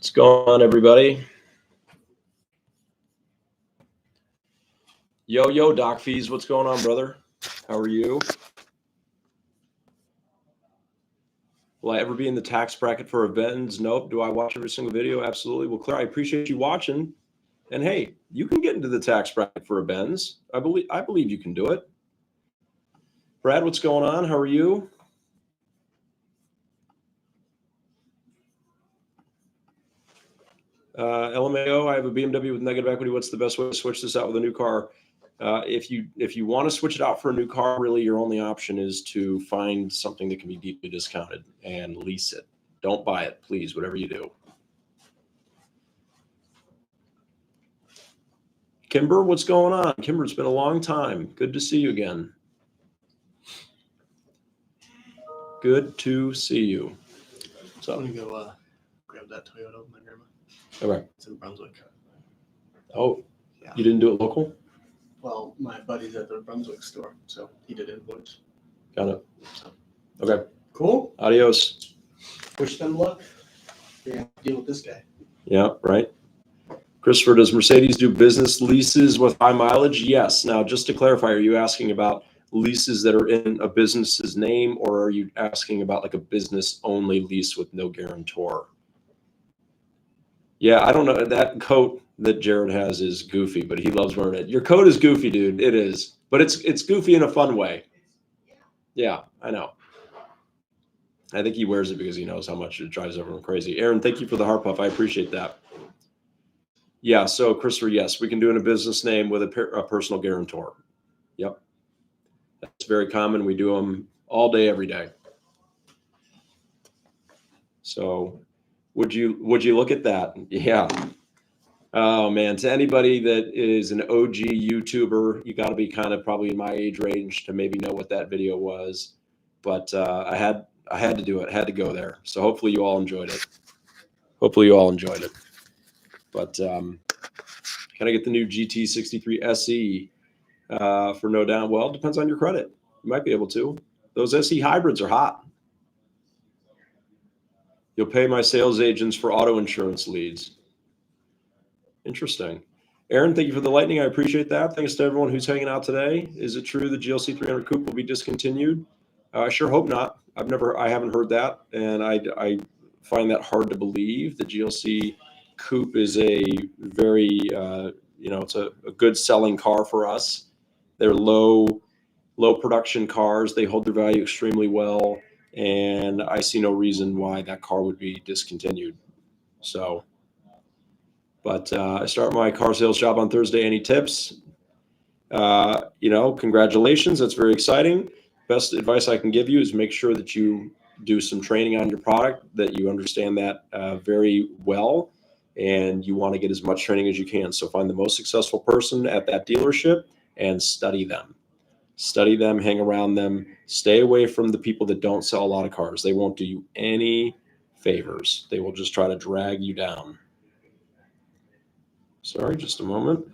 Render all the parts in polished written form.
What's going on, everybody? Yo, Doc Fees, what's going on, brother? How are you? Will I ever be in the tax bracket for a Benz? Nope. Do I watch every single video? Absolutely. Well, Claire, I appreciate you watching. And hey, you can get into the tax bracket for a Benz. I believe you can do it. Brad, what's going on? How are you? LMAO, I have a BMW with negative equity. What's the best way to switch this out with a new car? If you want to switch it out for a new car, really your only option is to find something that can be deeply discounted and lease it. Don't buy it, please, whatever you do. Kimber, what's going on? Kimber, it's been a long time. Good to see you again. Good to see you. So I'm gonna go grab that Toyota with my grandma. Okay. It's in Brunswick. Oh, yeah. You didn't do it local? Well, my buddy's at the Brunswick store, so he did invoice. Got it. So. Okay. Cool. Adios. Wish them luck. You're gonna have to deal with this guy. Yeah, right. Christopher, does Mercedes do business leases with high mileage? Yes. Now, just to clarify, are you asking about leases that are in a business's name, or are you asking about like a business-only lease with no guarantor? Yeah, I don't know. That coat that Jared has is goofy, but he loves wearing it. Your coat is goofy, dude. It is. But it's goofy in a fun way. Yeah, I know. I think he wears it because he knows how much it drives everyone crazy. Aaron, thank you for the heart puff. I appreciate that. Yeah, so Christopher, yes, we can do it in a business name with a personal guarantor. Yep. That's very common. We do them all day, every day. So would you look at that? Yeah. Oh man, to anybody that is an OG YouTuber, you got to be kind of probably in my age range to maybe know what that video was. But I had to do it. I had to go there. So hopefully you all enjoyed it. But can I get the new GT63 SE for no down? Well, it depends on your credit. You might be able to. Those SE hybrids are hot. You'll pay my sales agents for auto insurance leads. Interesting. Aaron, thank you for the lightning. I appreciate that. Thanks to everyone who's hanging out today. Is it true the GLC 300 Coupe will be discontinued? I sure hope not. I haven't heard that, and I find that hard to believe. The GLC Coupe is a very, it's a good selling car for us. They're low production cars. They hold their value extremely well, and I see no reason why that car would be discontinued. So, but I start my car sales job on Thursday. Any tips? Congratulations. That's very exciting. Best advice I can give you is make sure that you do some training on your product, that you understand that very well, and you want to get as much training as you can. So find the most successful person at that dealership and study them. Study them, hang around them, stay away from the people that don't sell a lot of cars. They won't do you any favors. They will just try to drag you down. Sorry, just a moment.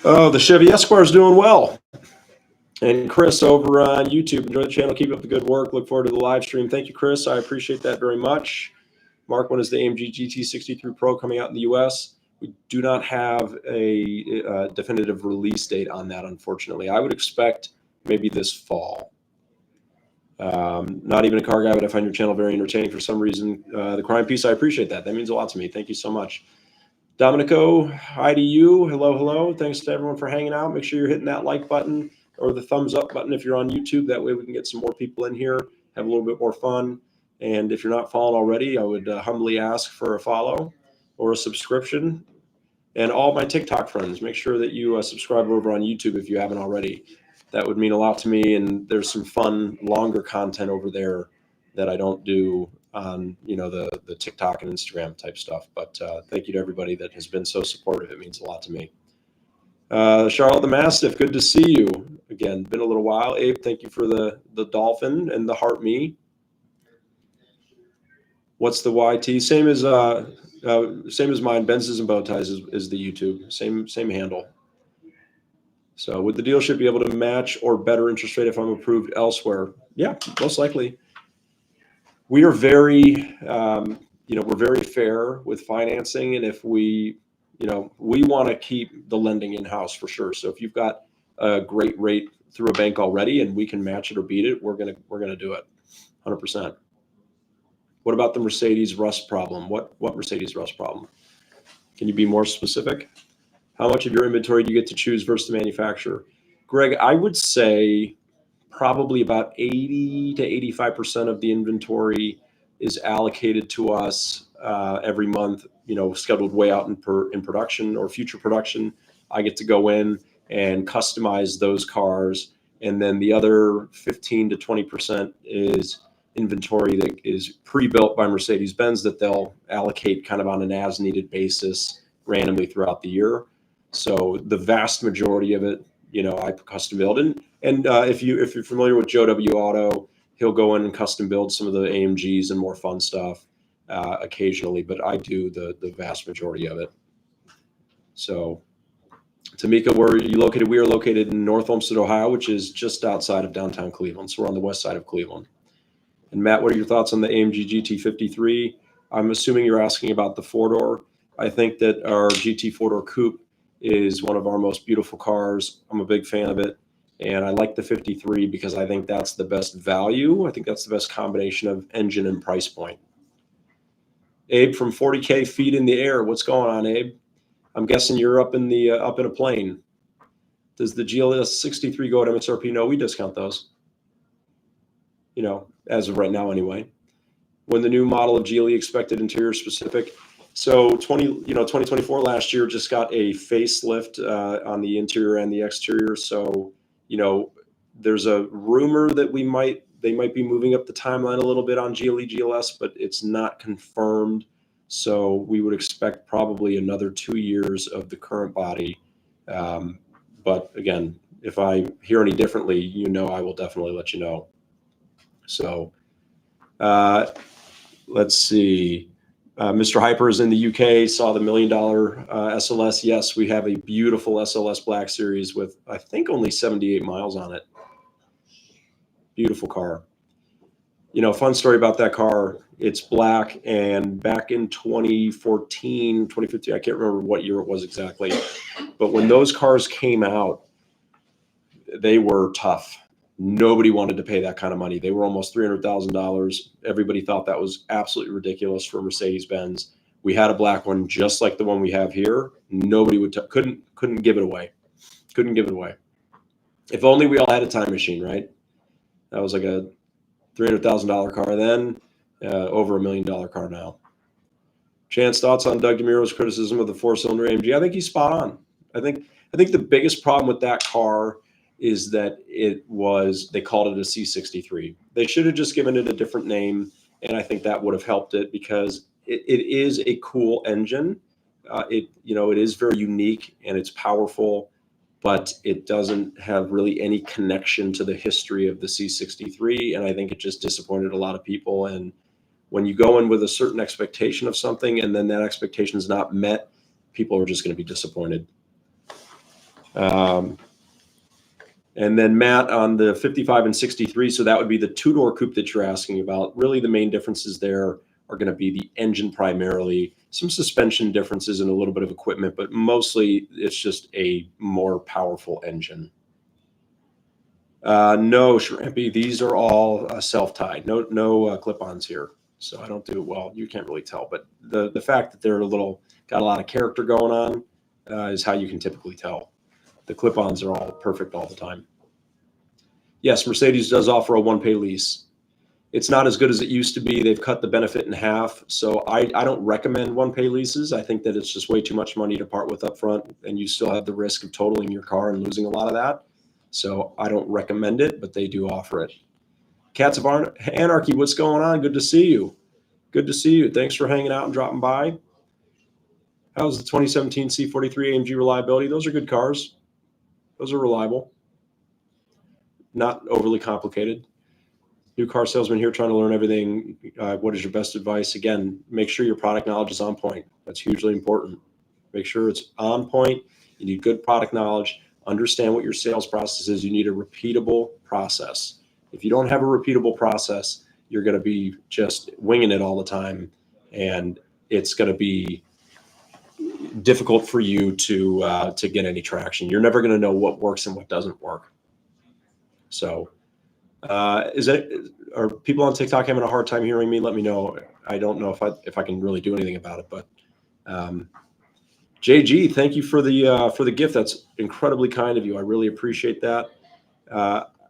Oh, the Chevy Esquire is doing well. And Chris over on YouTube, enjoy the channel. Keep up the good work. Look forward to the live stream. Thank you, Chris. I appreciate that very much. Mark, when is the AMG GT63 Pro coming out in the US? We do not have a definitive release date on that, unfortunately. I would expect maybe this fall. Not even a car guy, but I find your channel very entertaining for some reason. The crime piece, I appreciate that. That means a lot to me. Thank you so much. Dominico, hi to you. Hello. Thanks to everyone for hanging out. Make sure you're hitting that like button or the thumbs up button if you're on YouTube. That way we can get some more people in here, have a little bit more fun. And if you're not following already, I would humbly ask for a follow or a subscription. And all my TikTok friends, make sure that you subscribe over on YouTube if you haven't already. That would mean a lot to me. And there's some fun, longer content over there that I don't do on the TikTok and Instagram type stuff. But thank you to everybody that has been so supportive. It means a lot to me. Charlotte the Mastiff, good to see you again. Been a little while. Abe, thank you for the dolphin and the heart me. What's the YT? Same as mine. BenzsandBowties is the YouTube. Same handle. So would the dealership be able to match or better interest rate if I'm approved elsewhere? Yeah, most likely. We are very, we're very fair with financing, and if we want to keep the lending in house for sure. So if you've got a great rate through a bank already, and we can match it or beat it, we're gonna do it, 100%. What about the Mercedes rust problem? What Mercedes rust problem? Can you be more specific? How much of your inventory do you get to choose versus the manufacturer? Greg, I would say probably about 80 to 85% of the inventory is allocated to us every month, scheduled way out in production or future production. I get to go in and customize those cars. And then the other 15 to 20% is inventory that is pre-built by Mercedes-Benz that they'll allocate kind of on an as-needed basis randomly throughout the year. So the vast majority of it, I custom build. And if you're familiar with Joe W. Auto, he'll go in and custom build some of the AMGs and more fun stuff occasionally, but I do the vast majority of it. So Tamika, where are you located? We are located in North Olmsted, Ohio, which is just outside of downtown Cleveland. So we're on the west side of Cleveland. And Matt, what are your thoughts on the AMG GT53? I'm assuming you're asking about the four-door. I think that our GT four-door coupe is one of our most beautiful cars. I'm a big fan of it. And I like the 53 because I think that's the best value. I think that's the best combination of engine and price point. Abe from 40K feet in the air. What's going on, Abe? I'm guessing you're up in a plane. Does the GLS 63 go at MSRP? No, we discount those. As of right now anyway. When the new model of GLE expected interior specific. So 2024 last year just got a facelift on the interior and the exterior. So, there's a rumor that they might be moving up the timeline a little bit on GLE GLS, but it's not confirmed. So we would expect probably another 2 years of the current body. But again, if I hear any differently, I will definitely let you know. So let's see. Mr. Hyper is in the UK, saw the $1 million SLS. Yes, we have a beautiful SLS Black Series with, I think, only 78 miles on it. Beautiful car. Fun story about that car. It's black, and back in 2014, 2015, I can't remember what year it was exactly, but when those cars came out, they were tough. Nobody wanted to pay that kind of money. They were almost $300,000. Everybody thought that was absolutely ridiculous for Mercedes-Benz. We had a black one just like the one we have here. Nobody couldn't give it away. Couldn't give it away. If only we all had a time machine, right? That was like a $300,000 car then, over $1 million car now. Chance, thoughts on Doug DeMuro's criticism of the four-cylinder AMG? I think he's spot on. I think the biggest problem with that car is that they called it a C63. They should have just given it a different name, and I think that would have helped it because it is a cool engine. It is very unique and it's powerful, but it doesn't have really any connection to the history of the C63, and I think it just disappointed a lot of people. And when you go in with a certain expectation of something and then that expectation is not met, people are just going to be disappointed. And then Matt on the 55 and 63, so that would be the two-door coupe that you're asking about. Really the main differences there are going to be the engine primarily, some suspension differences and a little bit of equipment, but mostly it's just a more powerful engine. No, Shrimpy, these are all self-tied. No clip-ons here. So I don't do it well. You can't really tell, but the fact that they're got a lot of character going on is how you can typically tell. The clip-ons are all perfect all the time. Yes, Mercedes does offer a one-pay lease. It's not as good as it used to be. They've cut the benefit in half. So I don't recommend one-pay leases. I think that it's just way too much money to part with up front, and you still have the risk of totaling your car and losing a lot of that. So I don't recommend it, but they do offer it. Cats of Anarchy, what's going on? Good to see you. Good to see you. Thanks for hanging out and dropping by. How's the 2017 C43 AMG reliability? Those are good cars. Those are reliable. Not overly complicated. New car salesman here trying to learn everything. What is your best advice? Again, make sure your product knowledge is on point. That's hugely important. Make sure it's on point. You need good product knowledge. Understand what your sales process is. You need a repeatable process. If you don't have a repeatable process, you're going to be just winging it all the time. And it's going to be difficult for you to get any traction. You're never going to know what works and what doesn't work. So are people on TikTok having a hard time hearing me? Let me know. I don't know if I can really do anything about it, but JG, thank you for the gift. That's incredibly kind of you. I really appreciate that.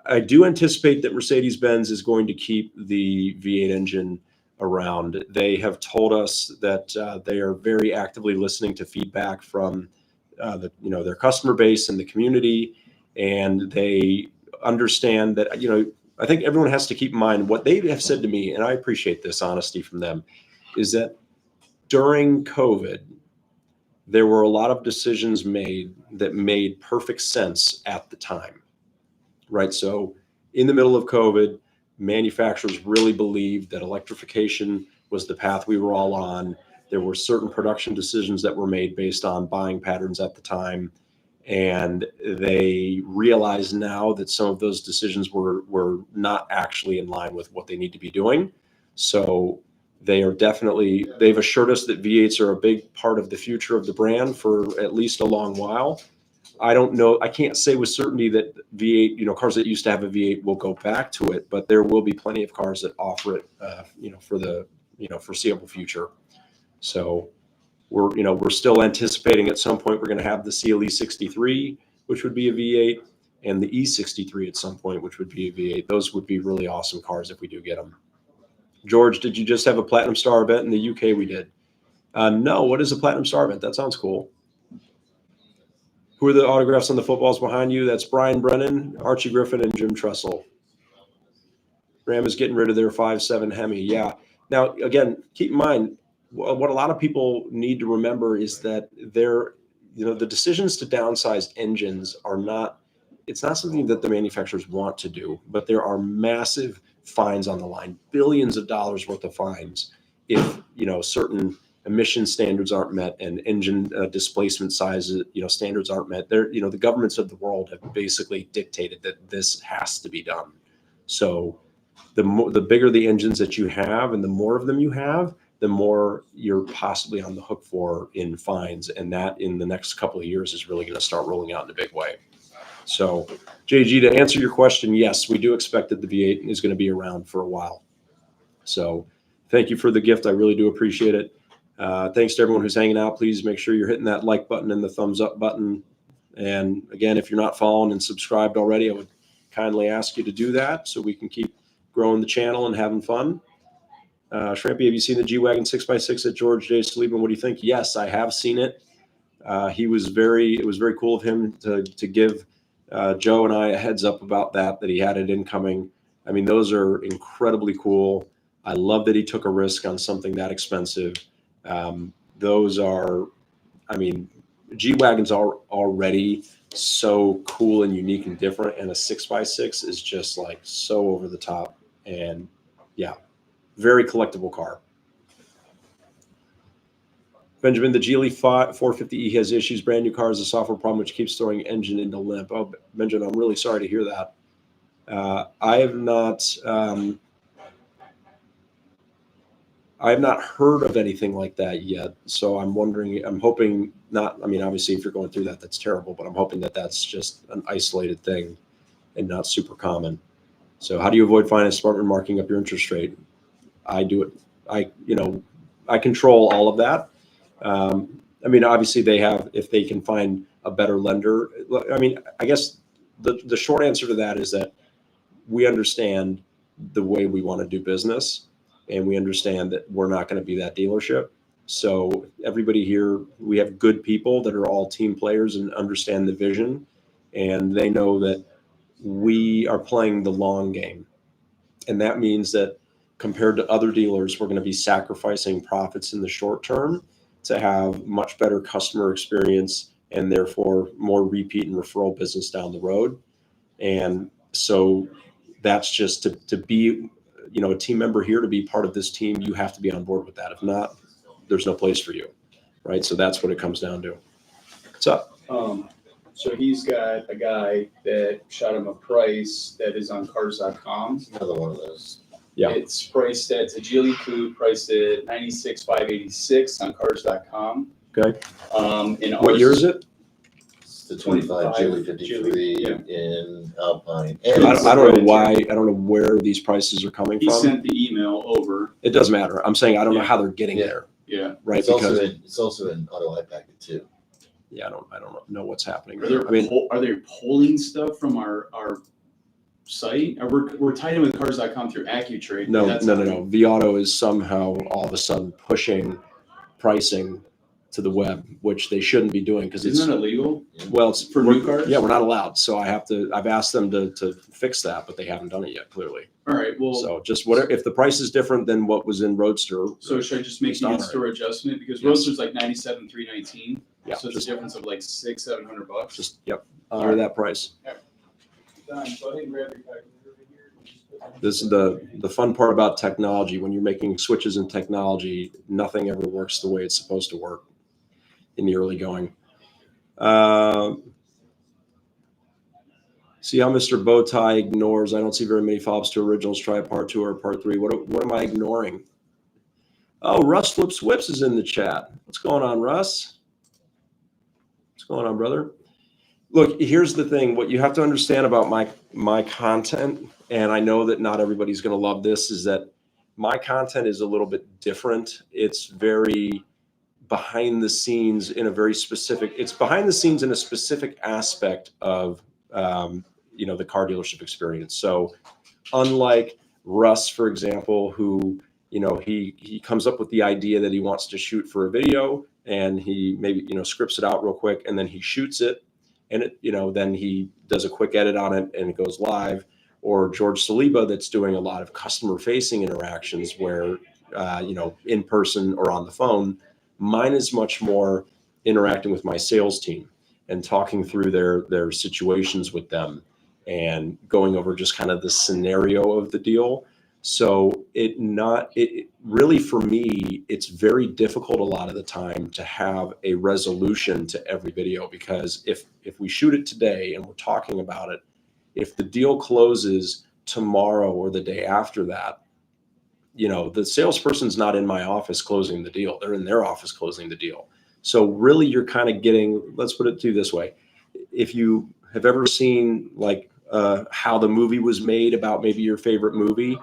I do anticipate that Mercedes-Benz is going to keep the V8 engine around. They have told us that they are very actively listening to feedback from their customer base and the community, and they understand that I think everyone has to keep in mind what they have said to me, and I appreciate this honesty from them, is that during COVID, there were a lot of decisions made that made perfect sense at the time, right? So in the middle of COVID, manufacturers really believed that electrification was the path we were all on. There were certain production decisions that were made based on buying patterns at the time. And they realize now that some of those decisions were not actually in line with what they need to be doing. So they've assured us that V8s are a big part of the future of the brand for at least a long while. I don't know. I can't say with certainty that V8, cars that used to have a V8 will go back to it, but there will be plenty of cars that offer it, for the, foreseeable future. So we're still anticipating at some point we're going to have the CLE 63, which would be a V8, and the E63 at some point, which would be a V8. Those would be really awesome cars if we do get them. George, did you just have a Platinum Star event in the UK? We did. No, what is a Platinum Star event? That sounds cool. Who are the autographs on the footballs behind you? That's Brian Brennan, Archie Griffin, and Jim Tressel. Ram is getting rid of their 5.7 Hemi. Yeah. Now, again, keep in mind, what a lot of people need to remember is that the decisions to downsize engines it's not something that the manufacturers want to do, but there are massive fines on the line, billions of dollars worth of fines if, certain emission standards aren't met and engine displacement sizes, standards aren't met. The governments of the world have basically dictated that this has to be done. So the bigger the engines that you have and the more of them you have, the more you're possibly on the hook for in fines. And that in the next couple of years is really going to start rolling out in a big way. So JG, to answer your question, yes, we do expect that the V8 is going to be around for a while. So thank you for the gift. I really do appreciate it. Thanks to everyone who's hanging out. Please make sure you're hitting that like button and the thumbs up button. And again, if you're not following and subscribed already, I would kindly ask you to do that so we can keep growing the channel and having fun. Shrimpy, have you seen the G-Wagon 6x6 at George J. Sleepman? What do you think? Yes, I have seen it. It was very cool of him to give Joe and I a heads up about that he had it incoming. I mean, those are incredibly cool. I love that he took a risk on something that expensive. G-Wagons are already so cool and unique and different, and a 6x6 is just like so over the top, and yeah, very collectible car. Benjamin, the Geely 450E has issues. Brand new car has a software problem which keeps throwing engine into limp. Oh, Benjamin, I'm really sorry to hear that. I have not heard of anything like that yet. So I'm hoping not. I mean, obviously, if you're going through that, that's terrible. But I'm hoping that that's just an isolated thing and not super common. So how do you avoid finance department marking up your interest rate? I do it. I control all of that. Obviously if they can find a better lender. I guess the short answer to that is that we understand the way we want to do business, and we understand that we're not going to be that dealership. So everybody here, we have good people that are all team players and understand the vision, and they know that we are playing the long game. And that means that compared to other dealers, we're going to be sacrificing profits in the short term to have much better customer experience and therefore more repeat and referral business down the road. And so that's just to be, a team member here, to be part of this team, you have to be on board with that. If not, there's no place for you, right? So that's what it comes down to. What's up? So he's got a guy that shot him a price that is on cars.com. Another one of those. Yeah. It's priced at, it's a GLE coupe priced at $96,586 on cars.com. Okay. And What year is it? It's the 25 Geely 53 yeah. in Alpine. I don't know why. I don't know where these prices are coming He from. sent the email over. It doesn't matter. I'm saying I don't know Yeah. how they're getting Yeah. there. Yeah. Right. It's also in auto iPacket too. Yeah, I don't know what's happening. Are they pulling stuff from our site? We're tied in with cars.com through AccuTrade. No. vAuto is somehow all of a sudden pushing pricing to the web, which they shouldn't be doing because it's Isn't that illegal? well, it's For new cars? Yeah, we're not allowed. So I've asked them to fix that, but they haven't done it yet. Clearly. All right. Well, So just whatever. If the price is different than what was in Roadster, so should I just make Just the honor in-store adjustment because Yes. Roadster's like $97,319. yeah, So it's just a difference of like $600-700. just honor that price. Done. So I didn't grab your calculator over here. This is the fun part about technology. When you're making switches in technology, nothing ever works the way it's supposed to work in the early going. See how Mr. Bowtie ignores. I don't see very many follow-ups to originals. Try part 2 or part 3. What am I ignoring? Oh, Russ Flips Whips is in the chat. What's going on, Russ? What's going on, brother? Look, here's the thing. What you have to understand about my content, and I know that not everybody's going to love this, is that my content is a little bit different. It's very behind the scenes in a very specific. It's behind the scenes in a specific aspect of the car dealership experience. So, unlike Russ, for example, who he comes up with the idea that he wants to shoot for a video, and he maybe scripts it out real quick, and then he shoots it. And then he does a quick edit on it and it goes live. Or George Saliba, that's doing a lot of customer facing interactions where, in person or on the phone. Mine is much more interacting with my sales team and talking through their situations with them and going over just kind of the scenario of the deal. So it really, for me, it's very difficult a lot of the time to have a resolution to every video, because if we shoot it today and we're talking about it, if the deal closes tomorrow or the day after that, the salesperson's not in my office closing the deal. They're in their office closing the deal. So really you're kind of getting, let's put it to you this way. If you have ever seen how the movie was made about maybe your favorite movie,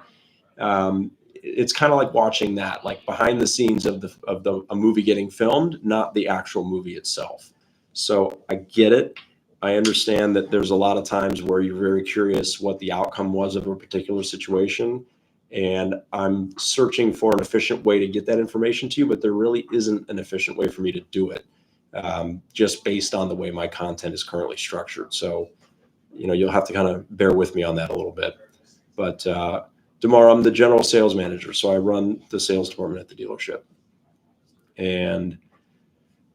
it's kind of like watching that, like behind the scenes of a movie getting filmed, not the actual movie itself. So I get it. I understand that there's a lot of times where you're very curious what the outcome was of a particular situation. And I'm searching for an efficient way to get that information to you, but there really isn't an efficient way for me to do it, just based on the way my content is currently structured. So, you'll have to kind of bear with me on that a little bit. But tomorrow I'm the general sales manager, so I run the sales department at the dealership. And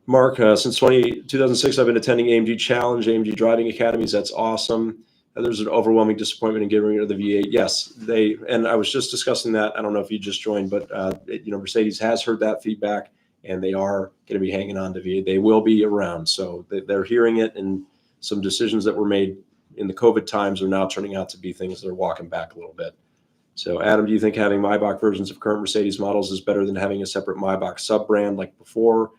Mark, since 2006, I've been attending AMG Challenge, AMG Driving Academies. That's awesome. There's an overwhelming disappointment in getting rid of the V8. Yes, and I was just discussing that. I don't know if you just joined, but Mercedes has heard that feedback, and they are going to be hanging on to V8. They will be around, so they're hearing it, and some decisions that were made in the COVID times are now turning out to be things that are walking back a little bit. So, Adam, do you think having Maybach versions of current Mercedes models is better than having a separate Maybach sub-brand like before?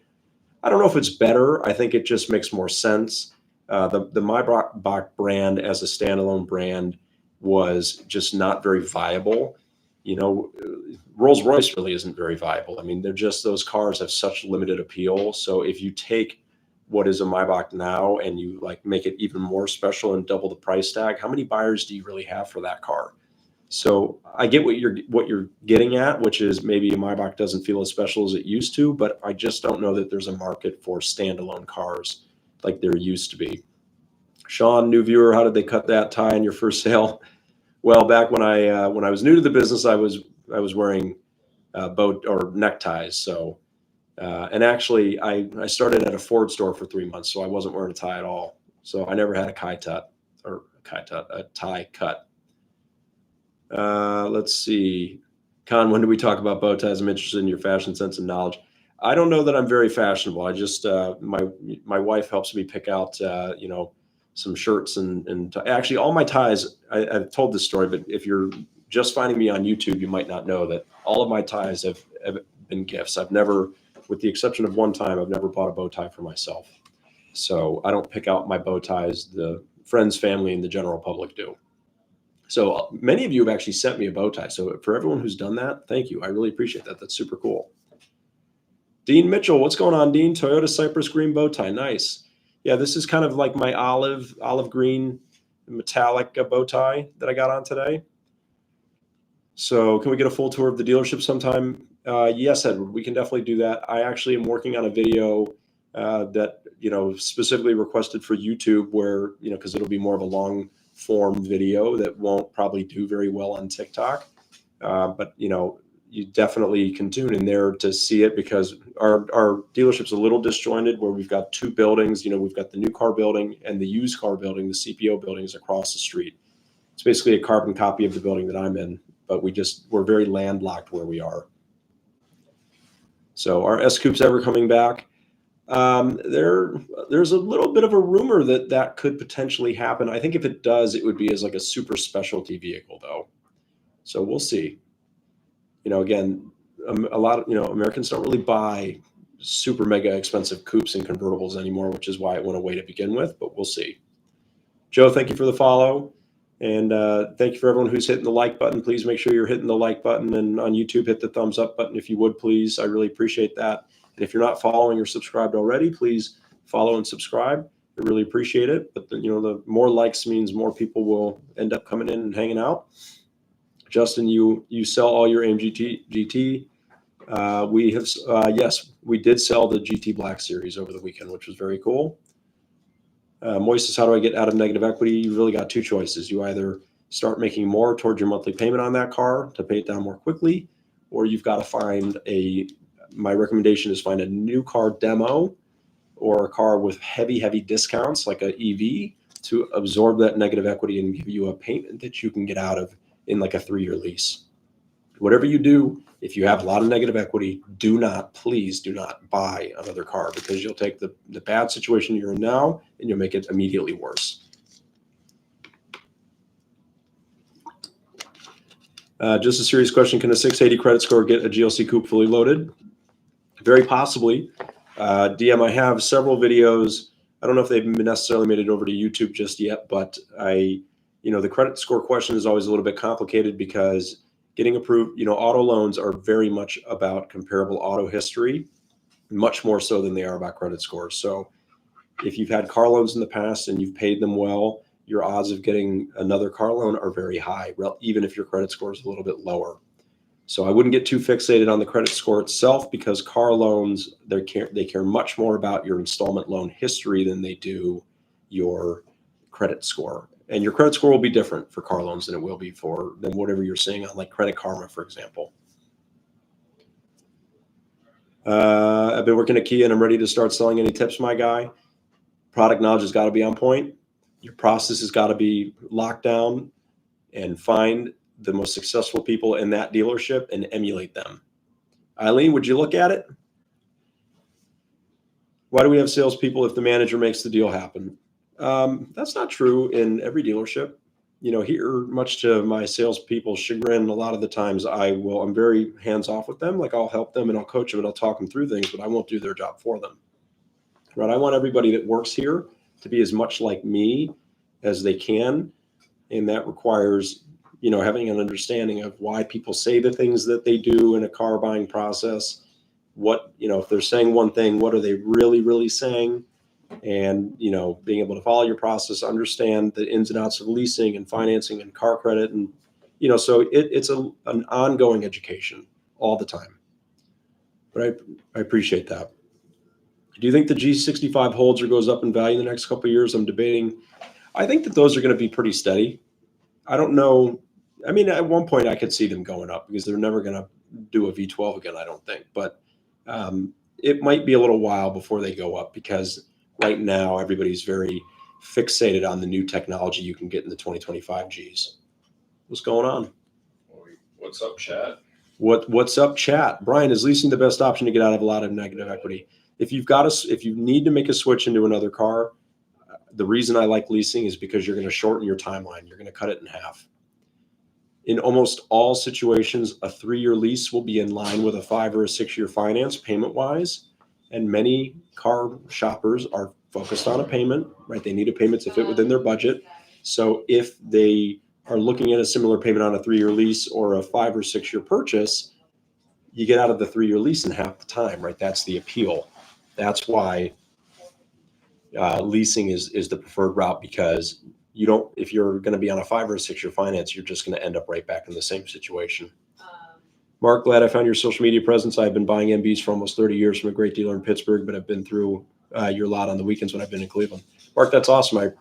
I don't know if it's better. I think it just makes more sense. The Maybach brand as a standalone brand was just not very viable. Rolls-Royce really isn't very viable. I mean, those cars have such limited appeal. So if you take what is a Maybach now and you make it even more special and double the price tag, how many buyers do you really have for that car? So I get what you're getting at, which is maybe a Maybach doesn't feel as special as it used to, but I just don't know that there's a market for standalone cars like there used to be. Sean, new viewer, how did they cut that tie in your first sale? Well, back when I was new to the business, I was wearing boat or neckties. So, and actually, I started at a Ford store for 3 months, so I wasn't wearing a tie at all. So I never had a tie cut. Let's see. Con, when do we talk about bow ties? I'm interested in your fashion sense and knowledge. I don't know that I'm very fashionable. I just my wife helps me pick out some shirts and actually all my ties. I've told this story, but if you're just finding me on YouTube, you might not know that all of my ties have been gifts. I've never, with the exception of one time, I've never bought a bow tie for myself. So I don't pick out my bow ties. The friends, family, and the general public do. So many of you have actually sent me a bow tie. So for everyone who's done that, thank you. I really appreciate that. That's super cool. Dean Mitchell, what's going on, Dean? Toyota Cypress green bow tie. Nice. Yeah, this is kind of like my olive green metallic bow tie that I got on today. So can we get a full tour of the dealership sometime? Yes, Edward, we can definitely do that. I actually am working on a video that, specifically requested for YouTube where, because it'll be more of a long form video that won't probably do very well on TikTok. But, you definitely can tune in there to see it because our dealership's a little disjointed where we've got two buildings. We've got the new car building and the used car building. The CPO building is across the street. It's basically a carbon copy of the building that I'm in, but we're very landlocked where we are. So our S-Coupe's ever coming back. There's a little bit of a rumor that could potentially happen. I think if it does, it would be as like a super specialty vehicle though. So we'll see. Again, a lot of, Americans don't really buy super mega expensive coupes and convertibles anymore, which is why it went away to begin with, but we'll see. Joe, thank you for the follow. And thank you for everyone who's hitting the like button. Please make sure you're hitting the like button, and on YouTube, hit the thumbs up button if you would, please. I really appreciate that. And if you're not following or subscribed already, please follow and subscribe. I really appreciate it. But the more likes means more people will end up coming in and hanging out. Justin, you sell all your AMG GT. We have, yes, we did sell the GT Black Series over the weekend, which was very cool. Moises, how do I get out of negative equity? You really got two choices. You either start making more towards your monthly payment on that car to pay it down more quickly, or you've got to find my recommendation is find a new car demo or a car with heavy discounts like an EV to absorb that negative equity and give you a payment that you can get out of in like a 3-year lease. Whatever you do, if you have a lot of negative equity, please do not buy another car because you'll take the bad situation you're in now and you'll make it immediately worse. Just a serious question. Can a 680 credit score get a GLC coupe fully loaded? Very possibly. DM, I have several videos. I don't know if they've necessarily made it over to YouTube just yet, but the credit score question is always a little bit complicated because getting approved, auto loans are very much about comparable auto history, much more so than they are about credit scores. So if you've had car loans in the past and you've paid them well, your odds of getting another car loan are very high, even if your credit score is a little bit lower. So I wouldn't get too fixated on the credit score itself because car loans, they care much more about your installment loan history than they do your credit score. And your credit score will be different for car loans than it will be than whatever you're seeing on like Credit Karma, for example. I've been working at Kia and I'm ready to start selling. Any tips, my guy? Product knowledge has got to be on point. Your process has got to be locked down, and find the most successful people in that dealership and emulate them. Eileen, would you look at it? Why do we have salespeople if the manager makes the deal happen? That's not true in every dealership. Here, much to my salespeople's chagrin, a lot of the times I'm very hands-off with them. Like I'll help them and I'll coach them and I'll talk them through things, but I won't do their job for them. Right? I want everybody that works here to be as much like me as they can. And that requires, having an understanding of why people say the things that they do in a car buying process. What, if they're saying one thing, what are they really, really saying? And, being able to follow your process, understand the ins and outs of leasing and financing and car credit. And, so it's an ongoing education all the time. But I appreciate that. Do you think the G65 holds or goes up in value in the next couple of years? I'm debating. I think that those are going to be pretty steady. I don't know. I mean, at one point I could see them going up because they're never going to do a V12 again, I don't think. But it might be a little while before they go up because right now everybody's very fixated on the new technology you can get in the 2025 Gs. What's going on? What's up, chat? What's up, chat? Brian, is leasing the best option to get out of a lot of negative equity? If you need to make a switch into another car, the reason I like leasing is because you're going to shorten your timeline. You're going to cut it in half. In almost all situations, a 3-year lease will be in line with a 5 or a 6-year finance payment-wise. And many car shoppers are focused on a payment, right? They need a payment to fit within their budget. So if they are looking at a similar payment on a 3-year lease or a 5 or 6-year purchase, you get out of the 3-year lease in half the time, right? That's the appeal. That's why leasing is the preferred route, because you don't, if you're going to be on a 5 or a 6-year finance, you're just going to end up right back in the same situation. Mark, glad I found your social media presence. I've been buying MBs for almost 30 years from a great dealer in Pittsburgh, but I've been through your lot on the weekends when I've been in Cleveland. Mark, that's awesome.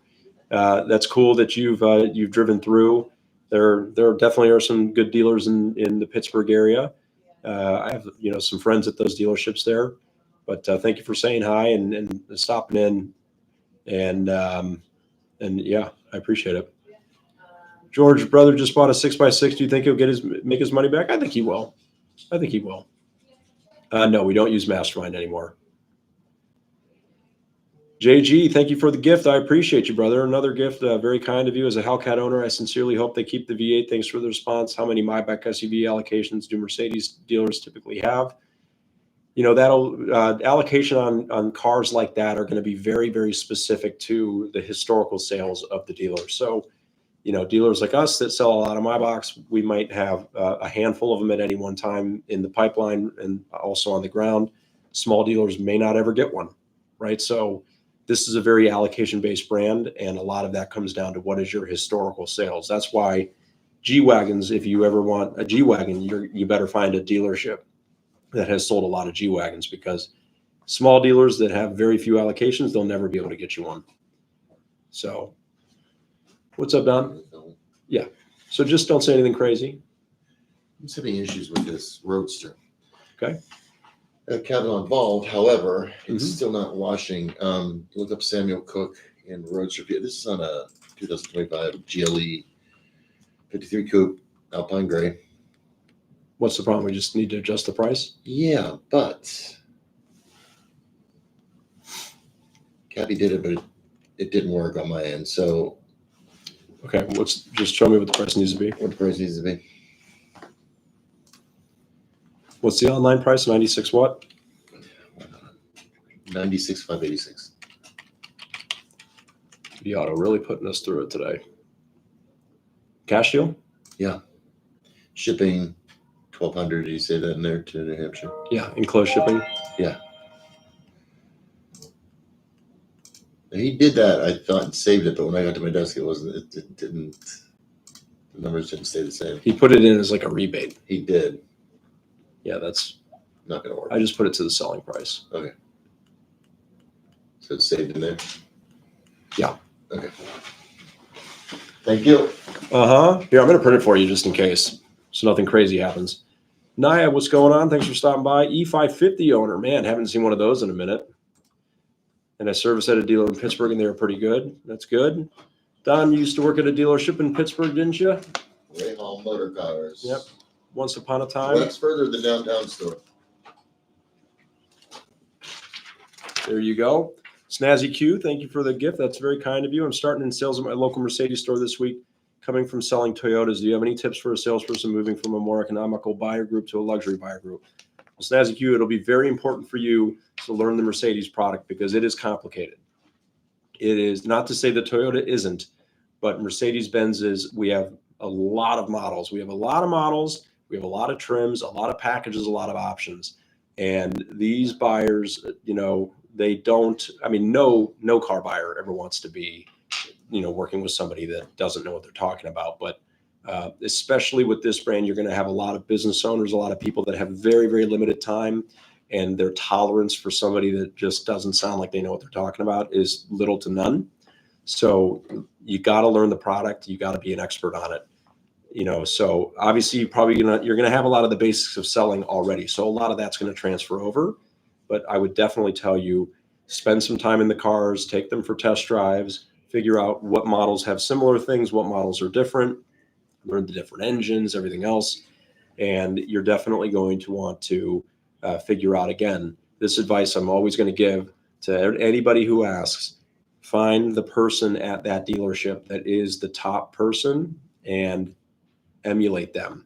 That's cool that you've driven through. There definitely are some good dealers in the Pittsburgh area. I have some friends at those dealerships there, but thank you for saying hi and stopping in, and yeah, I appreciate it. George, brother just bought a 6x6. Do you think he'll make his money back? I think he will. No, we don't use Mastermind anymore. JG, thank you for the gift. I appreciate you, brother. Another gift, very kind of you. As a Hellcat owner, I sincerely hope they keep the V8. Thanks for the response. How many Maybach SUV allocations do Mercedes dealers typically have? That'll allocation on cars like that are going to be very, very specific to the historical sales of the dealer. So, dealers like us that sell a lot of Maybachs, we might have a handful of them at any one time in the pipeline and also on the ground. Small dealers may not ever get one, right? So this is a very allocation-based brand, and a lot of that comes down to what is your historical sales. That's why G-Wagons, if you ever want a G-Wagon, you better find a dealership that has sold a lot of G-Wagons, because small dealers that have very few allocations, they'll never be able to get you one. So what's up, Don? Yeah. So just don't say anything crazy. I'm just having issues with this Roadster. Okay. Cabinet involved, however, it's still not washing. Look up Samuel Cook in Roadster. This is on a 2025 GLE 53 Coupe Alpine Gray. What's the problem? We just need to adjust the price? Yeah, but Cabby did it, but it didn't work on my end. So, okay, just show me what the price needs to be. what the price needs to be? What's the online price? 96 what? 96,586. The auto really putting us through it today. Cash deal? Yeah. Shipping 1,200. Did you say that in there to New Hampshire? Yeah, enclosed shipping. Yeah. He did that, I thought, and saved it, but when I got to my desk, it didn't, the numbers didn't stay the same. He put it in as like a rebate. He did. Yeah, that's Not going to work. I just put it to the selling price. Okay. So it's saved in there? Yeah. Okay. Thank you. Here, I'm going to print it for you just in case, so nothing crazy happens. Naya, what's going on? Thanks for stopping by. E550 owner. Man, haven't seen one of those in a minute. And I service at a dealer in Pittsburgh, and they were pretty good. That's good. Don, you used to work at a dealership in Pittsburgh, didn't you? Ray Hall Motor Cars. Yep. Once upon a time. That's further than downtown store. There you go. Snazzy Q, thank you for the gift. That's very kind of you. I'm starting in sales at my local Mercedes store this week, coming from selling Toyotas. Do you have any tips for a salesperson moving from a more economical buyer group to a luxury buyer group? Well, Snazzy Q, it'll be very important for you to learn the Mercedes product, because it is complicated. It is not to say that Toyota isn't, but Mercedes-Benz is. We have a lot of models. We have a lot of models. We have a lot of trims, a lot of packages, a lot of options. And these buyers, they don't, no car buyer ever wants to be, working with somebody that doesn't know what they're talking about. But especially with this brand, you're going to have a lot of business owners, a lot of people that have very, very limited time, and their tolerance for somebody that just doesn't sound like they know what they're talking about is little to none. So you got to learn the product. You got to be an expert on it. So obviously you're going to have a lot of the basics of selling already. So a lot of that's going to transfer over, but I would definitely tell you, spend some time in the cars, take them for test drives, figure out what models have similar things, what models are different, learn the different engines, everything else. And you're definitely going to want to figure out, again, this advice I'm always going to give to anybody who asks: find the person at that dealership that is the top person and emulate them.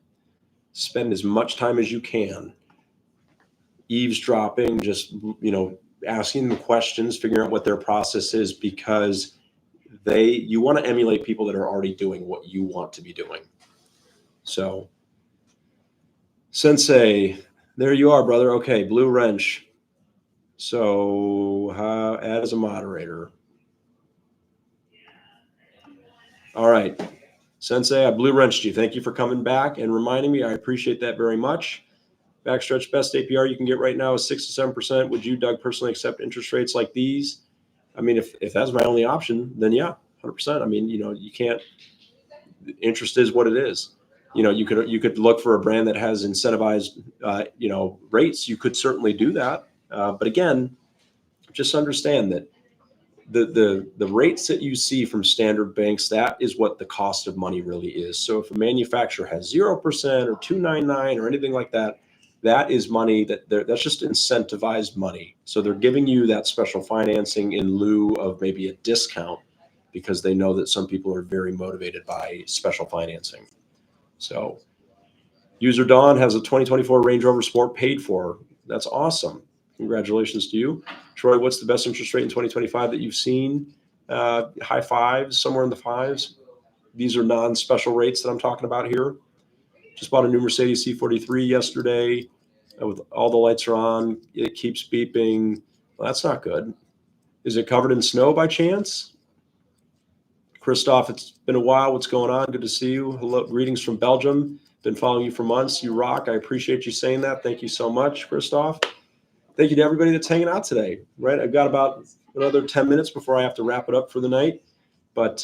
Spend as much time as you can eavesdropping, just, asking them questions, figuring out what their process is, because you want to emulate people that are already doing what you want to be doing. So, Sensei, there you are, brother. Okay, Blue Wrench. So, add as a moderator. All right, Sensei, I Blue Wrenched you. Thank you for coming back and reminding me. I appreciate that very much. Backstretch best APR you can get right now is 6 to 7%. Would you, Doug, personally accept interest rates like these? I mean, if that's my only option, then yeah, 100%. I mean, you can't. Interest is what it is. You could look for a brand that has incentivized, rates. You could certainly do that. But again, just understand that the rates that you see from standard banks, that is what the cost of money really is. So if a manufacturer has 0% or 2.99 or anything like that, that is money that's just incentivized money. So they're giving you that special financing in lieu of maybe a discount, because they know that some people are very motivated by special financing. So user Dawn has a 2024 Range Rover Sport paid for. That's awesome. Congratulations to you. Troy, what's the best interest rate in 2025 that you've seen? High fives, somewhere in the fives. These are non-special rates that I'm talking about here. Just bought a new Mercedes C43 yesterday. With all the lights are on, it keeps beeping. Well, that's not good. Is it covered in snow by chance? Christoph, it's been a while. What's going on? Good to see you. Hello, greetings from Belgium. Been following you for months. You rock. I appreciate you saying that. Thank you so much, Christoph. Thank you to everybody that's hanging out today. Right, I've got about another 10 minutes before I have to wrap it up for the night. But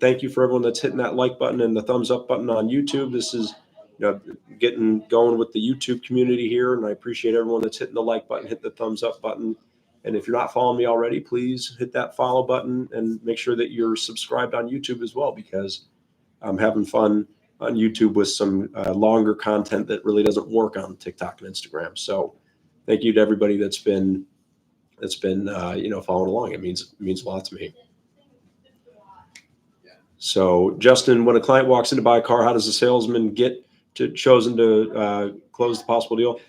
thank you for everyone that's hitting that like button and the thumbs up button on YouTube. This is getting going with the YouTube community here, and I appreciate everyone that's hitting the like button, hit the thumbs up button. And if you're not following me already, please hit that follow button and make sure that you're subscribed on YouTube as well, because I'm having fun on YouTube with some longer content that really doesn't work on TikTok and Instagram. So thank you to everybody that's been following along. It means a lot to me. So Justin, when a client walks in to buy a car, how does the salesman get chosen to close the possible deal?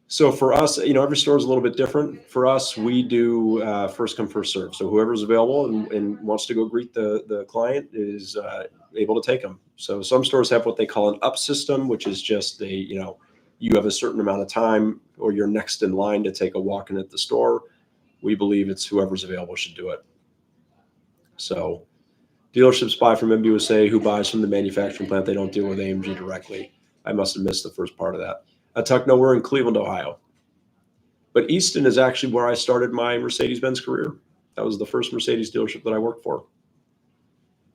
So for us, every store is a little bit different. For us, we do first come, first serve. So whoever's available and wants to go greet the client is able to take them. So some stores have what they call an up system, which is just you have a certain amount of time or you're next in line to take a walk in at the store. We believe it's whoever's available should do it. So dealerships buy from MBUSA. Who buys from the manufacturing plant? They don't deal with AMG directly. I must have missed the first part of that. Tuck, no, we're in Cleveland, Ohio. But Easton is actually where I started my Mercedes-Benz career. That was the first Mercedes dealership that I worked for.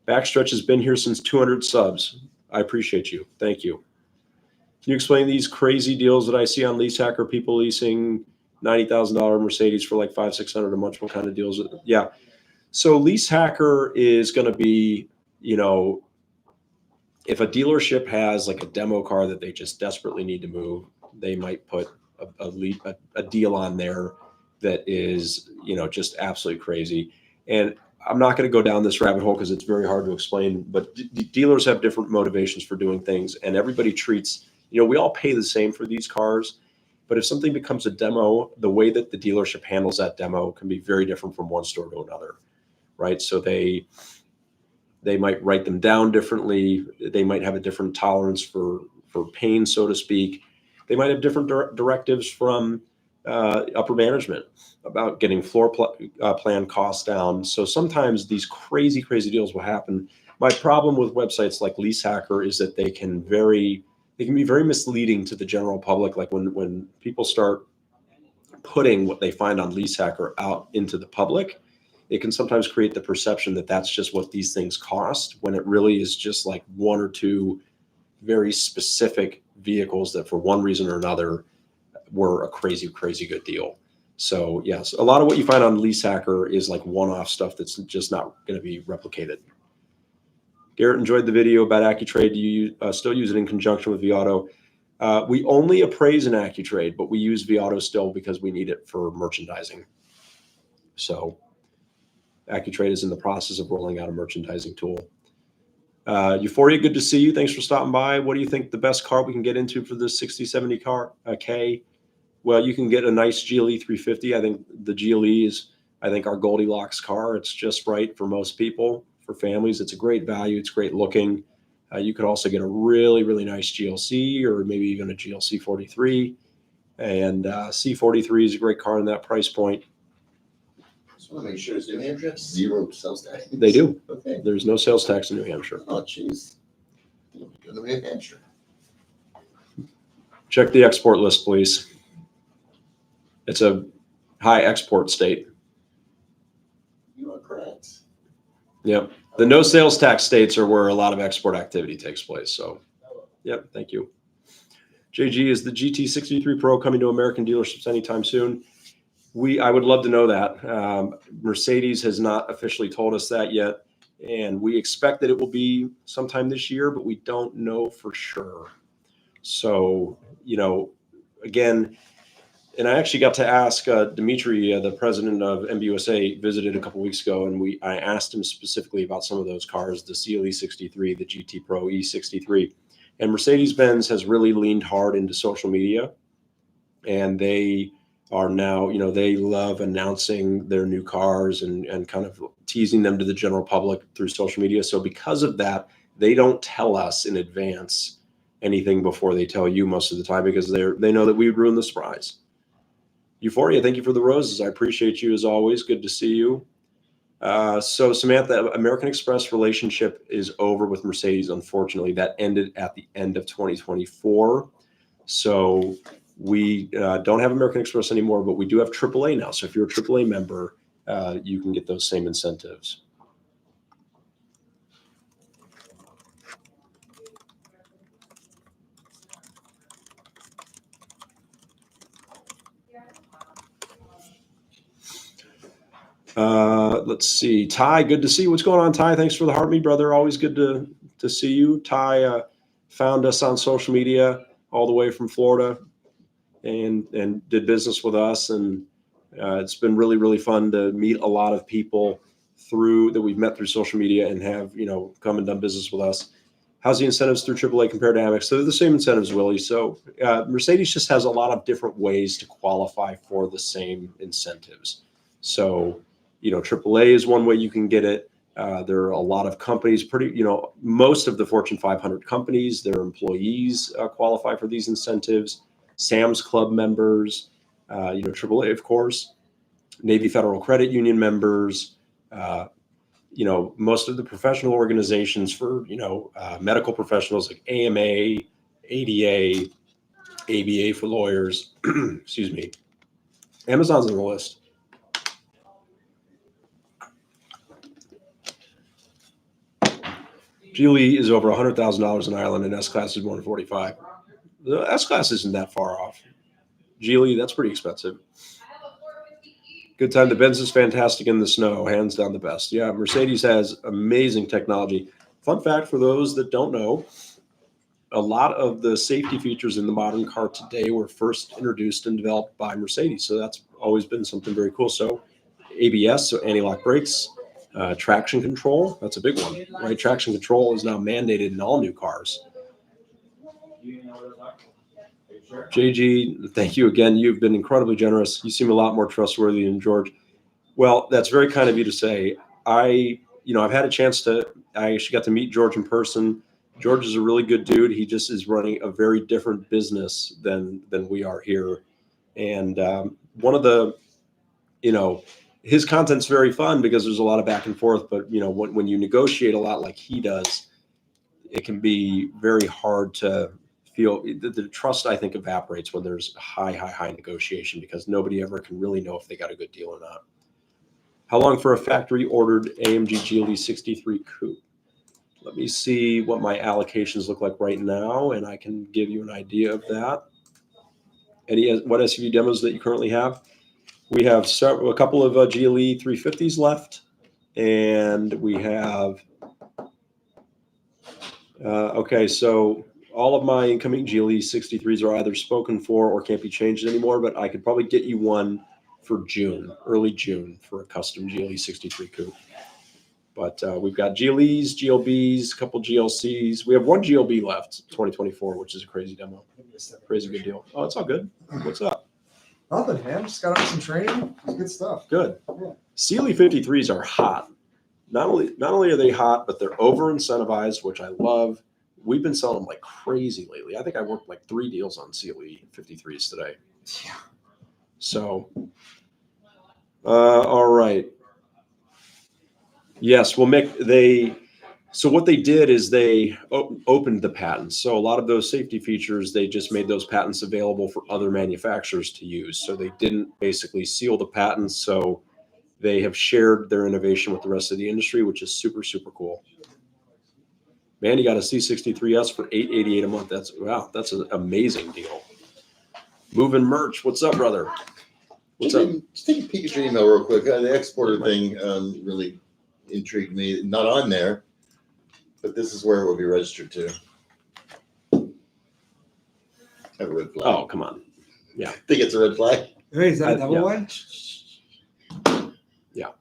Backstretch has been here since 200 subs. I appreciate you. Thank you. Can you explain these crazy deals that I see on Lease Hacker? People leasing $90,000 Mercedes for like $500-600 a month. What kind of deals? Yeah. So Lease Hacker is going to be, if a dealership has like a demo car that they just desperately need to move, they might put a deal on there that is, just absolutely crazy. And I'm not going to go down this rabbit hole because it's very hard to explain, but dealers have different motivations for doing things, and everybody treats, we all pay the same for these cars. But if something becomes a demo, the way that the dealership handles that demo can be very different from one store to another, right? So they might write them down differently. They might have a different tolerance for pain, so to speak. They might have different directives from upper management about getting floor plan costs down. So sometimes these crazy deals will happen. My problem with websites like Lease Hacker is that they can be very misleading to the general public. Like when people start putting what they find on Lease Hacker out into the public, it can sometimes create the perception that that's just what these things cost, when it really is just like one or two very specific vehicles that for one reason or another were a crazy good deal. So yes, a lot of what you find on Lease Hacker is like one-off stuff that's just not going to be replicated. Garrett enjoyed the video about AccuTrade. Do you still use it in conjunction with vAuto? We only appraise in AccuTrade, but we use vAuto still because we need it for merchandising. So AccuTrade is in the process of rolling out a merchandising tool. Euphoria, good to see you. Thanks for stopping by. What do you think the best car we can get into for this 60, 70 car? K? Well, you can get a nice GLE 350. I think the GLE is, I think, our Goldilocks car. It's just right for most people, for families. It's a great value. It's great looking. You could also get a really, really nice GLC or maybe even a GLC 43. And C43 is a great car in that price point. Just want to make sure, does New Hampshire have zero sales tax? They do. Okay. There's no sales tax in New Hampshire. Oh, jeez. Go to New Hampshire. Check the export list, please. It's a high export state. You are correct. Yep. The no sales tax states are where a lot of export activity takes place. So, yep. Thank you. JG, is the GT63 Pro coming to American dealerships anytime soon? I would love to know that. Mercedes has not officially told us that yet. And we expect that it will be sometime this year, but we don't know for sure. So, again, and I actually got to ask Dimitri, the president of MBUSA, visited a couple weeks ago, and I asked him specifically about some of those cars, the CLE 63, the GT Pro E63. And Mercedes-Benz has really leaned hard into social media, and they are now, they love announcing their new cars and kind of teasing them to the general public through social media. So because of that, they don't tell us in advance anything before they tell you most of the time, because they know that we would ruin the surprise. Euphoria, thank you for the roses. I appreciate you as always. Good to see you. So Samantha, American Express relationship is over with Mercedes. Unfortunately, that ended at the end of 2024. So we don't have American Express anymore, but we do have AAA now. So if you're a AAA member, you can get those same incentives. Let's see. Ty, good to see you. What's going on, Ty? Thanks for the heart, me brother. Always good to see you. Ty found us on social media all the way from Florida and did business with us. And it's been really, really fun to meet a lot of people that we've met through social media and have, come and done business with us. How's the incentives through AAA compared to Amex? So they're the same incentives, Willie. So Mercedes just has a lot of different ways to qualify for the same incentives. So, AAA is one way you can get it. There are a lot of companies, most of the Fortune 500 companies, their employees qualify for these incentives. Sam's Club members, AAA, of course, Navy Federal Credit Union members, most of the professional organizations for, medical professionals like AMA, ADA, ABA for lawyers, excuse me. Amazon's on the list. GLE is over $100,000 in Ireland, and S-Class is $145,000. The S-Class isn't that far off. GLE, that's pretty expensive. Good time. The Benz is fantastic in the snow. Hands down the best. Yeah, Mercedes has amazing technology. Fun fact for those that don't know, a lot of the safety features in the modern car today were first introduced and developed by Mercedes. So that's always been something very cool. So ABS, so anti-lock brakes, traction control, that's a big one, right? Traction control is now mandated in all new cars. JG, thank you again. You've been incredibly generous. You seem a lot more trustworthy than George. Well, that's very kind of you to say. I've had a chance I actually got to meet George in person. George is a really good dude. He just is running a very different business than we are here. And one of the, his content's very fun because there's a lot of back and forth, but when you negotiate a lot like he does, it can be very hard to feel the trust, I think, evaporates when there's high negotiation, because nobody ever can really know if they got a good deal or not. How long for a factory ordered AMG GLE 63 coupe? Let me see what my allocations look like right now, and I can give you an idea of that. What SUV demos that you currently have? We have a couple of GLE 350s left, and we have, okay, so all of my incoming GLE 63s are either spoken for or can't be changed anymore, but I could probably get you one for June, early June, for a custom GLE 63 coupe. But we've got GLEs, GLBs, a couple GLCs. We have one GLB left, 2024, which is a crazy demo. Crazy good deal. Oh, it's all good. What's up? Nothing, man. Just got out some training. It's good stuff. Good. Yeah. Sealy 53s are hot. Not only are they hot, but they're over incentivized, which I love. We've been selling them like crazy lately. I think I worked like 3 deals on Sealy 53s today. Yeah. So, all right. Yes, well, Mick, so what they did is they opened the patents. So a lot of those safety features, they just made those patents available for other manufacturers to use. So they didn't basically seal the patents. So they have shared their innovation with the rest of the industry, which is super, super cool. Man, you got a C63S for $888 a month. Wow, that's an amazing deal. Moving merch. What's up, brother? What's up? Just take a peek at your email real quick. The exporter thing really intrigued me. Not on there, but this is where it will be registered to. A red flag. Oh, come on. I think it's a red flag. Wait, is that a double yeah. one? Yeah.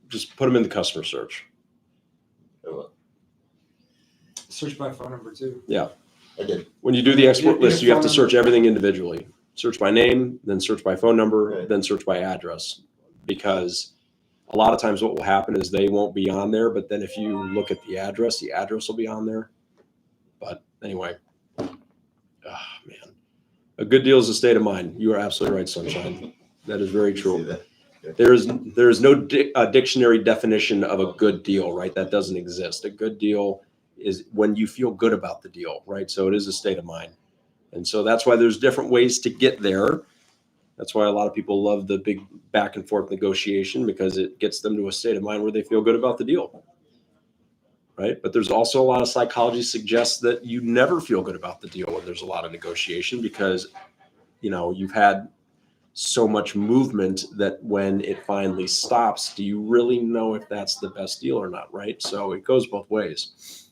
Just put them in the customer search. Search by phone number too. Yeah. I did. When you do the export Yeah, list, you have to phone search everything individually. Search by name, then search by phone number, Right. then search by address. Because a lot of times what will happen is they won't be on there, but then if you look at the address will be on there. But anyway, man, a good deal is a state of mind. You are absolutely right, Sunshine. That is very true. There is no dictionary definition of a good deal, right? That doesn't exist. A good deal is when you feel good about the deal, right? So it is a state of mind. And so that's why there's different ways to get there. That's why a lot of people love the big back and forth negotiation, because it gets them to a state of mind where they feel good about the deal, right? But there's also a lot of psychology suggests that you never feel good about the deal when there's a lot of negotiation, because, you've had so much movement that when it finally stops, do you really know if that's the best deal or not, right? So it goes both ways.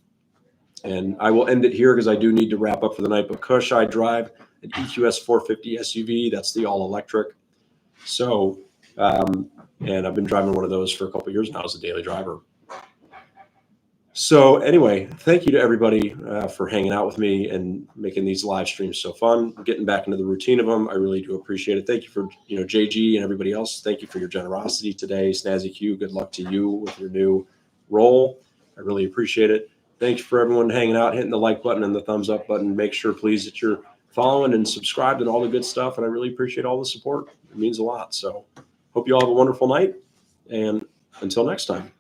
And I will end it here because I do need to wrap up for the night. But Kush, I drive an EQS 450 SUV. That's the all electric. So, and I've been driving one of those for a couple of years now as a daily driver. So anyway, thank you to everybody for hanging out with me and making these live streams so fun. Getting back into the routine of them, I really do appreciate it. Thank you for JG and everybody else. Thank you for your generosity today. Snazzy Q, good luck to you with your new role. I really appreciate it. Thanks for everyone hanging out, hitting the like button and the thumbs up button. Make sure, please, that you're following and subscribed and all the good stuff. And I really appreciate all the support. It means a lot. So hope you all have a wonderful night. And until next time.